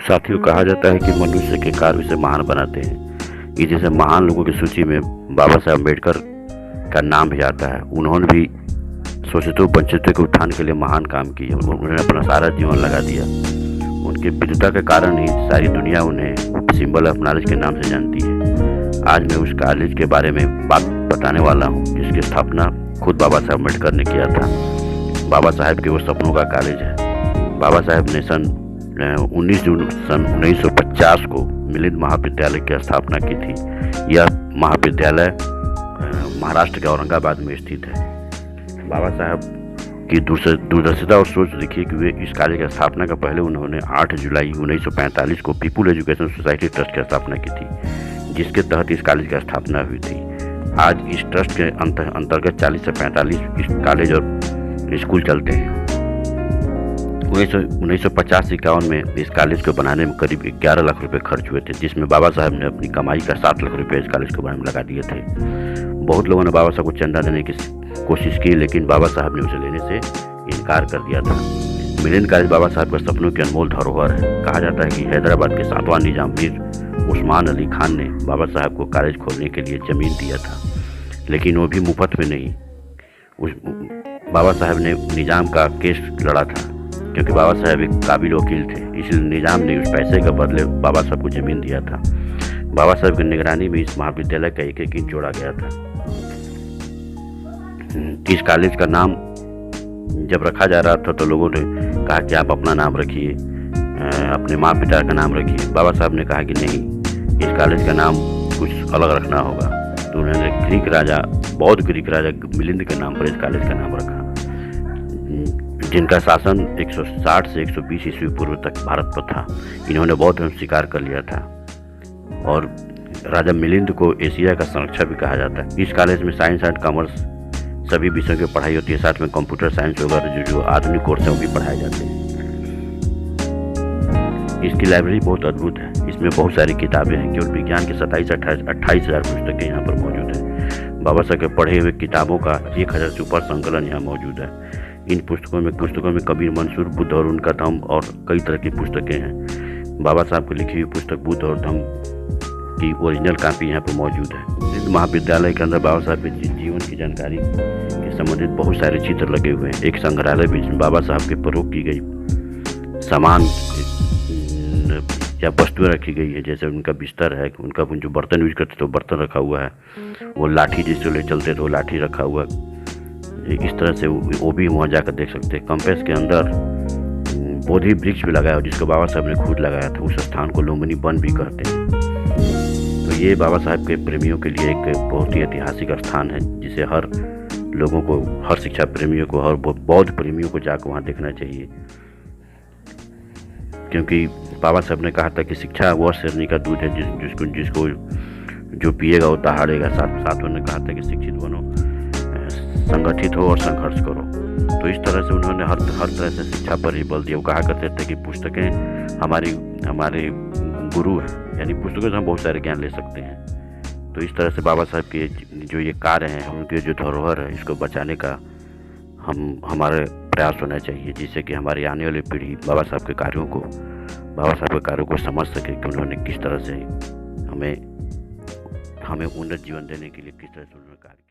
साथियों, कहा जाता है कि मनुष्य के कार्य उसे महान बनाते हैं। इसी से महान लोगों की सूची में बाबा साहब अम्बेडकर का नाम भी आता है। उन्होंने भी शोषितों वंचितों के उत्थान के लिए महान काम किए। उन्होंने अपना सारा जीवन लगा दिया। उनकी विद्वता के कारण ही सारी दुनिया उन्हें सिंबल ऑफ नॉलेज के नाम से जानती है। आज मैं उस कॉलेज के बारे में बात बताने वाला हूँ जिसकी स्थापना खुद बाबा साहब अम्बेडकर ने किया था। बाबा साहब के वो सपनों का कॉलेज है। बाबा साहब ने 19 जून सन 1950 को मिलिंद महाविद्यालय की स्थापना की थी। यह महाविद्यालय महाराष्ट्र के औरंगाबाद में स्थित है। बाबा साहब की दूरदर्शिता और सोच देखिए कि वे इस कॉलेज की स्थापना का पहले उन्होंने 8 जुलाई 1945 को पीपुल एजुकेशन सोसाइटी ट्रस्ट की स्थापना की थी, जिसके तहत इस कॉलेज की स्थापना हुई थी। आज इस ट्रस्ट के अंतर्गत 40 से 45 कॉलेज और स्कूल चलते हैं। 1950-51 में इस कॉलेज को बनाने में करीब 11 लाख रुपए खर्च हुए थे, जिसमें बाबा साहब ने अपनी कमाई का 7 लाख रुपए इस कॉलेज को बनाने में लगा दिए थे। बहुत लोगों ने बाबा साहब को चंदा देने की कोशिश की, लेकिन बाबा साहब ने उसे लेने से इनकार कर दिया था। मिलिंद कॉलेज बाबा साहब के सपनों की अनमोल धरोहर है। कहा जाता है कि हैदराबाद के 7वां निजाम मीर उस्मान अली खान ने बाबा साहब को कॉलेज खोलने के लिए ज़मीन दिया था, लेकिन वो भी मुफ्त में नहीं। बाबा साहब ने निजाम का केस लड़ा था, क्योंकि बाबा साहब एक काबिल वकील थे, इसलिए निजाम ने उस पैसे के बदले बाबा साहब को ज़मीन दिया था। बाबा साहब की निगरानी में इस महाविद्यालय का एक इंच जोड़ा गया था। इस कॉलेज का नाम जब रखा जा रहा था तो लोगों ने कहा कि आप अपना नाम रखिए, अपने माँ पिता का नाम रखिए। बाबा साहब ने कहा कि नहीं, इस कॉलेज का नाम कुछ अलग रखना होगा। तो उन्होंने बौद्ध ग्रीक राजा मिलिंद के नाम पर इस कॉलेज का नाम रखा, जिनका शासन 160 से 120 ईस्वी पूर्व तक भारत पर था। इन्होंने बौद्ध धर्म स्वीकार कर लिया था और राजा मिलिंद को एशिया का संरक्षक भी कहा जाता है। इस कॉलेज में साइंस एंड कॉमर्स सभी विषयों की पढ़ाई होती है। साथ में कंप्यूटर साइंस वगैरह जो आधुनिक कोर्स हैं वो भी पढ़ाए जाते हैं। इसकी लाइब्रेरी बहुत अद्भुत है। इसमें बहुत सारी किताबें हैं। केवल विज्ञान की 28 हज़ार पुस्तकें यहाँ पर मौजूद हैं। बाबा साहब के पढ़े हुए किताबों का 1000 से ऊपर संकलन यहाँ मौजूद है। इन पुस्तकों में कबीर, मंसूर, बुद्ध और उनका धम्म और कई तरह की पुस्तकें हैं। बाबा साहब की लिखी हुई पुस्तक बुद्ध और धम्म की ओरिजिनल कापी यहाँ पर मौजूद है। इस महाविद्यालय के अंदर बाबा साहब के जीवन की जानकारी के संबंधित बहुत सारे चित्र लगे हुए हैं। एक संग्रहालय भी जिसमें बाबा साहब के प्रयोग की गई सामान या वस्तुएं रखी गई है, जैसे उनका बिस्तर है, उनका जो बर्तन यूज करते थे वो बर्तन रखा हुआ है, वो लाठी जिससे ले चलते थे वो लाठी रखा हुआ है। इस तरह से वो भी वहाँ जाकर देख सकते हैं। कैंपस के अंदर बोधि वृक्ष भी लगाया जिसको बाबा साहब ने खुद लगाया था। उस स्थान को लुम्बिनी वन भी कहते हैं। तो ये बाबा साहब के प्रेमियों के लिए एक बहुत ही ऐतिहासिक स्थान है, जिसे हर लोगों को, हर शिक्षा प्रेमियों को, हर बौद्ध प्रेमियों को जाकर वहाँ देखना चाहिए। क्योंकि बाबा साहब ने कहा था कि शिक्षा वह शेरनी का दूध है जिसको जो पिएगा वो दहाड़ेगा। साथ उन्होंने कहा था कि शिक्षित बनो, संगठित हो और संघर्ष करो। तो इस तरह से उन्होंने हर तरह से शिक्षा पर ही बल दिया। वो कहा करते थे कि पुस्तकें हमारे गुरु हैं, यानी पुस्तकों से हम बहुत सारे ज्ञान ले सकते हैं। तो इस तरह से बाबा साहब के जो ये कार्य हैं, उनके जो धरोहर है, इसको बचाने का हमारे प्रयास होना चाहिए, जिससे कि हमारी आने वाली पीढ़ी बाबा साहब के कार्यों को समझ सके कि उन्होंने किस तरह से हमें उन्नत जीवन देने के लिए किस तरह से उन्होंने कार्य